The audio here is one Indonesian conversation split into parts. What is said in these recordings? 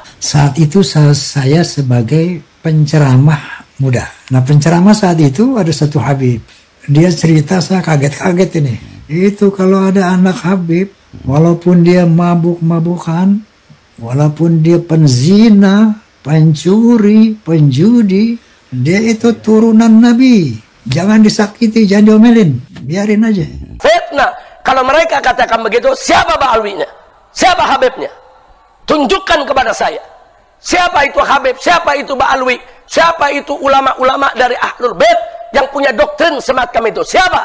Saat itu saya sebagai penceramah muda. Nah, penceramah saat itu ada satu Habib. Dia cerita, saya kaget-kaget ini. Itu kalau ada anak Habib, walaupun dia mabuk-mabukan, walaupun dia penzina, pencuri, penjudi, dia itu turunan Nabi. Jangan disakiti, jangan diomelin. Biarin aja. Fitnah. Kalau mereka katakan begitu, siapa Ba'alwinya? Siapa Habibnya? Tunjukkan kepada saya. Siapa itu Habib? Siapa itu Ba'alwi? Siapa itu ulama-ulama dari Ahlul Bait yang punya doktrin semacam itu? Siapa?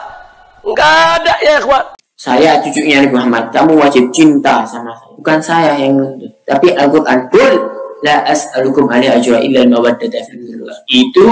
Enggak ada ya, ikhwan. Saya cucunya Nabi Muhammad. Kamu wajib cinta sama saya. Bukan saya yang menuntut. Tapi Al-Quran. Qul la as'alukum alaihi ajra illa al-mawaddata fillah. Itu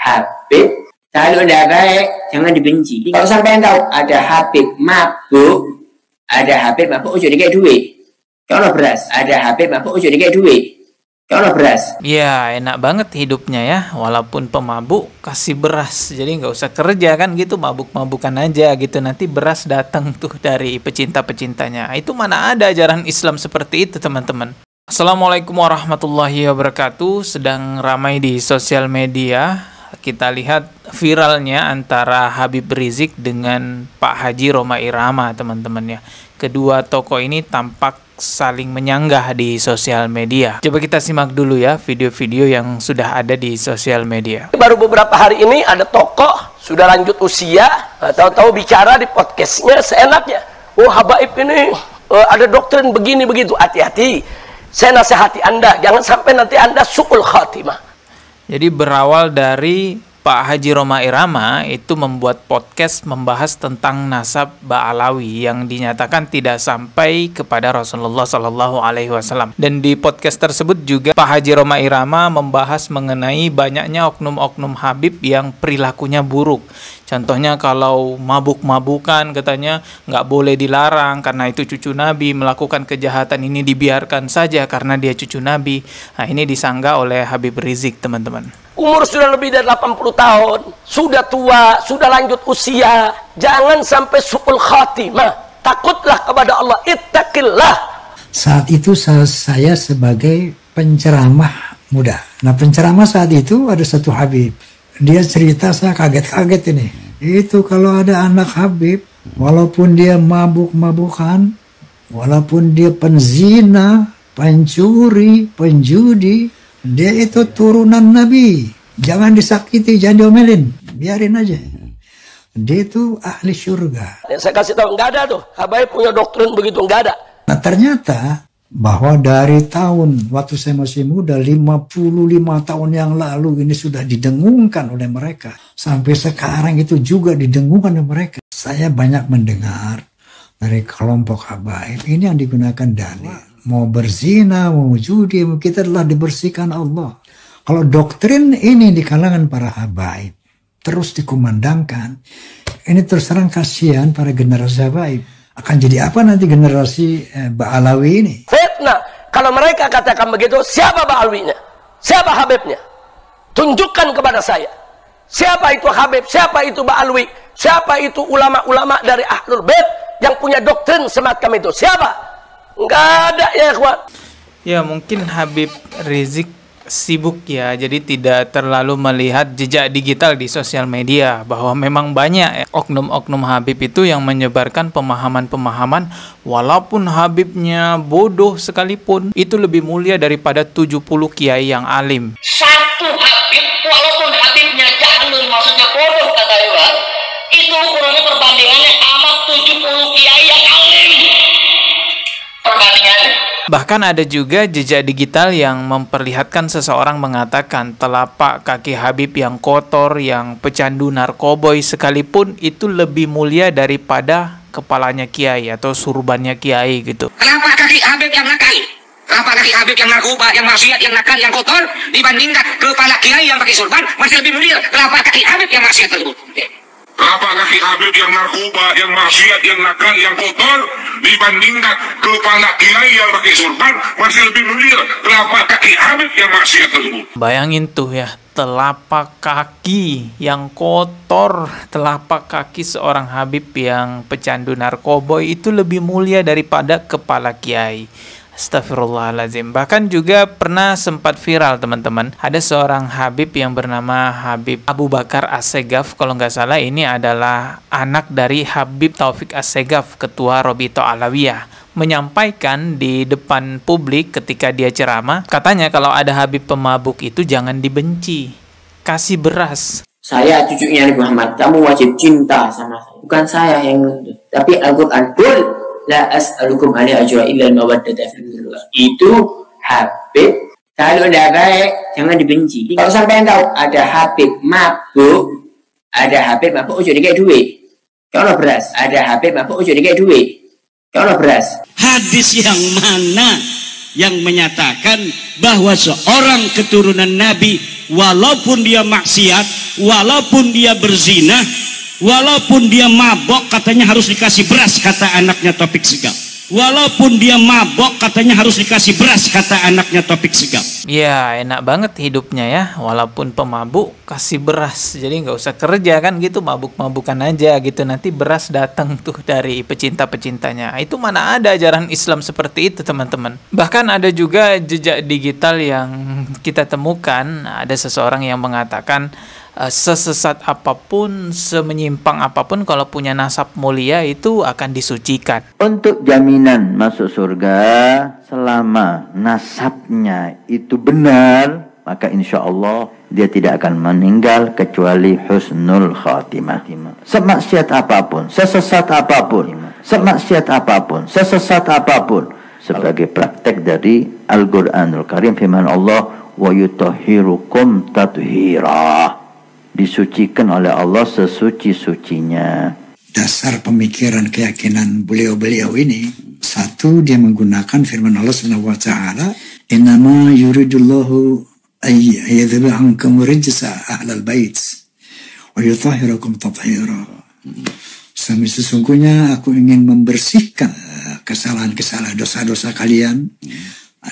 Habib. Kalau tidak baik, jangan dibenci. Kalau sampai tahu ada Habib mabuk, ada Habib mabuk ojo dikek duit. Kalau beras, ada Habib mabuk ojo dikek duit. Kalau beras. Ya, enak banget hidupnya ya. Walaupun pemabuk, kasih beras. Jadi nggak usah kerja kan gitu, mabuk-mabukan aja gitu. Nanti beras datang tuh dari pecinta-pecintanya. Itu mana ada ajaran Islam seperti itu, teman-teman. Assalamualaikum warahmatullahi wabarakatuh. Sedang ramai di sosial media. Kita lihat viralnya antara Habib Rizik dengan Pak Haji Rhoma Irama, teman-teman ya. Kedua tokoh ini tampak saling menyanggah di sosial media. Coba kita simak dulu ya video-video yang sudah ada di sosial media. Baru beberapa hari ini ada tokoh sudah lanjut usia, tahu-tahu bicara di podcastnya seenaknya. Oh, Habaib ini ada doktrin begini begitu. Hati-hati. Saya nasihati Anda, jangan sampai nanti Anda su'ul khatimah. Jadi berawal dari Pak Haji Rhoma Irama itu membuat podcast membahas tentang nasab Ba'alawi yang dinyatakan tidak sampai kepada Rasulullah SAW. Dan di podcast tersebut juga Pak Haji Rhoma Irama membahas mengenai banyaknya oknum-oknum Habib yang perilakunya buruk. Contohnya kalau mabuk-mabukan katanya nggak boleh dilarang karena itu cucu Nabi, melakukan kejahatan ini dibiarkan saja karena dia cucu Nabi. Nah, ini disanggah oleh Habib Rizik, teman-teman. Umur sudah lebih dari 80 tahun, sudah tua, sudah lanjut usia. Jangan sampai su'ul khatimah. Takutlah kepada Allah, ittaqillah. Saat itu saya sebagai penceramah muda. Nah, penceramah saat itu ada satu Habib. Dia cerita, saya kaget-kaget ini. Itu kalau ada anak Habib, walaupun dia mabuk-mabukan, walaupun dia penzina, pencuri, penjudi, dia itu turunan Nabi. Jangan disakiti, jangan diomelin. Biarin aja. Dia itu ahli surga. Saya kasih tahu, nggak ada tuh. Habaib punya doktrin begitu, nggak ada. Nah, ternyata bahwa dari tahun waktu saya masih muda 55 tahun yang lalu ini sudah didengungkan oleh mereka. Sampai sekarang itu juga didengungkan oleh mereka. Saya banyak mendengar dari kelompok Habaib ini yang digunakan dalil. Mau berzina, mau judi, kita telah dibersihkan Allah. Kalau doktrin ini di kalangan para Habaib terus dikumandangkan, ini terus terang kasihan para generasi Habaib. Akan jadi apa nanti generasi Ba'alawi ini? Fitnah. Kalau mereka katakan begitu, siapa Ba'alwinya? Siapa Habibnya? Tunjukkan kepada saya. Siapa itu Habib? Siapa itu Ba'alwi? Siapa itu ulama-ulama dari Ahlul Bait yang punya doktrin semacam itu? Siapa? Enggak ada ya, ikhwan. Ya, mungkin Habib Rizik sibuk ya, jadi tidak terlalu melihat jejak digital di sosial media bahwa memang banyak oknum-oknum Habib itu yang menyebarkan pemahaman-pemahaman walaupun Habibnya bodoh sekalipun itu lebih mulia daripada 70 kiai yang alim. Satu Habib walaupun Habibnya jahil, maksudnya bodoh kata Iwan, itu ukurannya perbandingannya sama 70 kiai yang alim. Perbandingannya. Bahkan ada juga jejak digital yang memperlihatkan seseorang mengatakan telapak kaki Habib yang kotor, yang pecandu narkoboy sekalipun itu lebih mulia daripada kepalanya kiai atau surbannya kiai gitu. Telapak kaki Habib yang nakal, telapak kaki Habib yang narkoba, yang maksiat, yang nakal, yang kotor dibandingkan kepala kiai yang pakai surban masih lebih mulia telapak kaki Habib yang maksiat tersebut. Telapak kaki Habib yang narkoba, yang maksiat, yang nakal, yang kotor dibandingkan kepala kiai yang pakai surban masih lebih mulia telapak kaki Habib yang maksiat tersebut. Bayangin tuh ya, telapak kaki yang kotor, telapak kaki seorang Habib yang pecandu narkoboy itu lebih mulia daripada kepala kiai. Astagfirullahaladzim. Bahkan juga pernah sempat viral teman-teman. Ada seorang Habib yang bernama Habib Abu Bakar As-Segaf. Kalau nggak salah ini adalah anak dari Habib Taufik As-Segaf, ketua Robito Alawiyah, menyampaikan di depan publik ketika dia ceramah. Katanya kalau ada Habib pemabuk itu jangan dibenci, kasih beras. Saya cucunya Nabi Muhammad, kamu wajib cinta sama saya. Bukan saya yang nuntut, tapi Al-Quran. Qul la as'alukum alaihi ajra illa al-mawaddata fil qurba. Itu Habib. Kalau tidak baik, jangan dibenci. Kalau sampai tahu ada Habib mabuk, ada Habib mabuk ojo dikek duit. Kalau beras, ada Habib mabuk ojo dikek duit. Kalau beras. Hadis yang mana yang menyatakan bahwa seorang keturunan Nabi, walaupun dia maksiat, walaupun dia berzina, walaupun dia mabok, katanya harus dikasih beras, kata anaknya Taufik Segaf. Walaupun dia mabok, katanya harus dikasih beras, kata anaknya Taufik Segaf. Ya, enak banget hidupnya ya. Walaupun pemabuk, kasih beras. Jadi nggak usah kerja kan gitu, mabuk-mabukan aja gitu. Nanti beras datang tuh dari pecinta-pecintanya. Itu mana ada ajaran Islam seperti itu teman-teman. Bahkan ada juga jejak digital yang kita temukan. Ada seseorang yang mengatakan sesesat apapun, semenyimpang apapun, kalau punya nasab mulia itu akan disucikan. Untuk jaminan masuk surga, selama nasabnya itu benar, maka insya Allah dia tidak akan meninggal kecuali husnul khatimah. Semaksiat apapun, sesesat apapun, semaksiat apapun, sesesat apapun, sebagai praktek dari Al-Quranul Karim, firman Allah, wa yutahhirukum tathira, disucikan oleh Allah sesuci-sucinya. Dasar pemikiran keyakinan beliau-beliau ini, satu, dia menggunakan firman Allah Subhanahu wa taala, "Innama yuridullahu ayyadhhiba ankum rijsa ahlal bait wa yutahhirakum tathira." Sesungguhnya aku ingin membersihkan kesalahan-kesalahan, dosa-dosa kalian,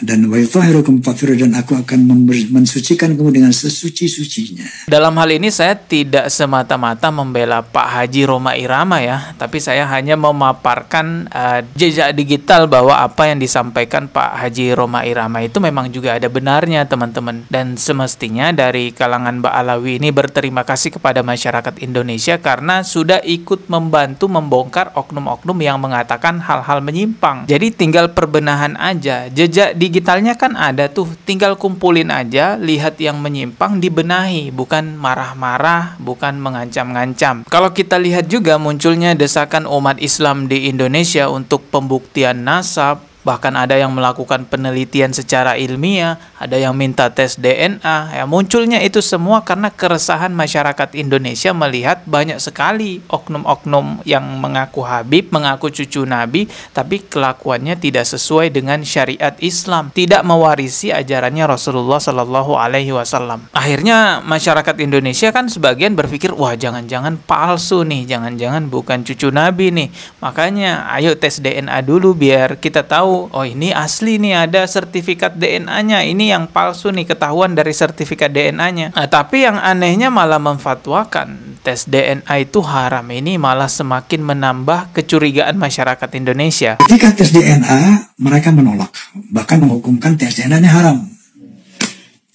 dan wa yutahhirukum tathira, dan aku akan mensucikan kamu dengan sesuci-sucinya. Dalam hal ini saya tidak semata-mata membela Pak Haji Rhoma Irama ya, tapi saya hanya memaparkan jejak digital bahwa apa yang disampaikan Pak Haji Rhoma Irama itu memang juga ada benarnya teman-teman. Dan semestinya dari kalangan Ba'alawi ini berterima kasih kepada masyarakat Indonesia karena sudah ikut membantu membongkar oknum-oknum yang mengatakan hal-hal menyimpang. Jadi tinggal perbenahan aja. Jejak digitalnya kan ada tuh, tinggal kumpulin aja, lihat yang menyimpang, dibenahi, bukan marah-marah, bukan mengancam-ngancam. Kalau kita lihat juga munculnya desakan umat Islam di Indonesia untuk pembuktian nasab, bahkan ada yang melakukan penelitian secara ilmiah, ada yang minta tes DNA. Ya, munculnya itu semua karena keresahan masyarakat Indonesia melihat banyak sekali oknum-oknum yang mengaku Habib, mengaku cucu Nabi, tapi kelakuannya tidak sesuai dengan syariat Islam, tidak mewarisi ajarannya Rasulullah Shallallahu Alaihi Wasallam. Akhirnya masyarakat Indonesia kan sebagian berpikir, wah jangan-jangan palsu nih, jangan-jangan bukan cucu Nabi nih. Makanya ayo tes DNA dulu biar kita tahu, oh ini asli nih, ada sertifikat DNA-nya, ini yang palsu nih, ketahuan dari sertifikat DNA-nya. Nah, tapi yang anehnya malah memfatwakan tes DNA itu haram. Ini malah semakin menambah kecurigaan masyarakat Indonesia. Ketika tes DNA, mereka menolak, bahkan menghukumkan tes DNA ini haram.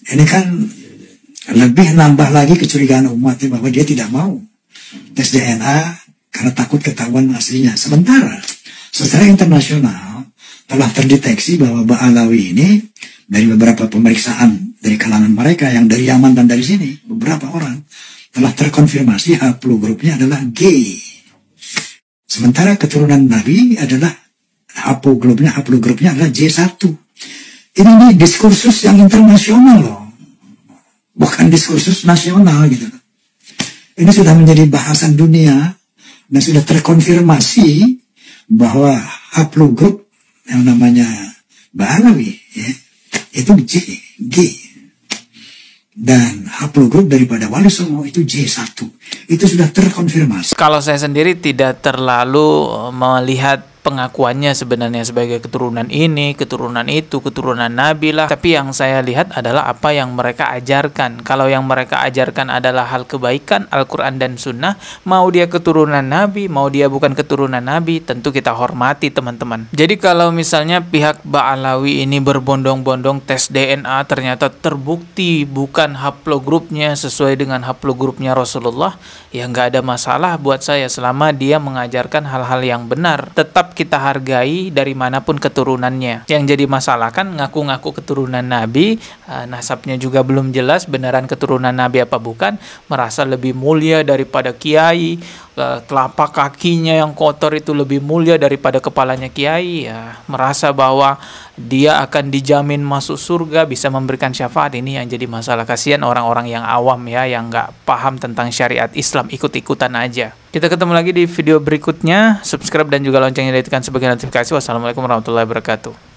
Ini kan lebih nambah lagi kecurigaan umat bahwa dia tidak mau tes DNA karena takut ketahuan aslinya. Sementara secara internasional telah terdeteksi bahwa Ba'alawi ini dari beberapa pemeriksaan dari kalangan mereka yang dari Yaman dan dari sini, beberapa orang telah terkonfirmasi haplogrupnya adalah G. Sementara keturunan Nabi adalah haplogrupnya adalah J1. Ini diskursus yang internasional loh, bukan diskursus nasional gitu. Ini sudah menjadi bahasan dunia dan sudah terkonfirmasi bahwa haplogrup yang namanya Ba'alawi ya, itu G, dan haplogrup daripada Wali Songo itu J1. Itu sudah terkonfirmasi. Kalau saya sendiri tidak terlalu melihat pengakuannya sebenarnya sebagai keturunan ini, keturunan itu, keturunan Nabi lah. Tapi yang saya lihat adalah apa yang mereka ajarkan. Kalau yang mereka ajarkan adalah hal kebaikan, Al-Quran dan Sunnah, mau dia keturunan Nabi, mau dia bukan keturunan Nabi, tentu kita hormati teman-teman. Jadi kalau misalnya pihak Ba'alawi ini berbondong-bondong tes DNA, ternyata terbukti bukan haplogrupnya sesuai dengan haplogrupnya Rasulullah, ya nggak ada masalah buat saya selama dia mengajarkan hal-hal yang benar. Tetap kita hargai dari manapun keturunannya. Yang jadi masalah kan ngaku-ngaku keturunan Nabi, nasabnya juga belum jelas beneran keturunan Nabi apa bukan, merasa lebih mulia daripada kiai, telapak kakinya yang kotor itu lebih mulia daripada kepalanya kiai, ya merasa bahwa dia akan dijamin masuk surga, bisa memberikan syafaat. Ini yang jadi masalah. Kasihan orang-orang yang awam ya, yang nggak paham tentang syariat Islam, ikut-ikutan aja. Kita ketemu lagi di video berikutnya. Subscribe dan juga loncengnya ditekan sebagai notifikasi. Wassalamualaikum warahmatullahi wabarakatuh.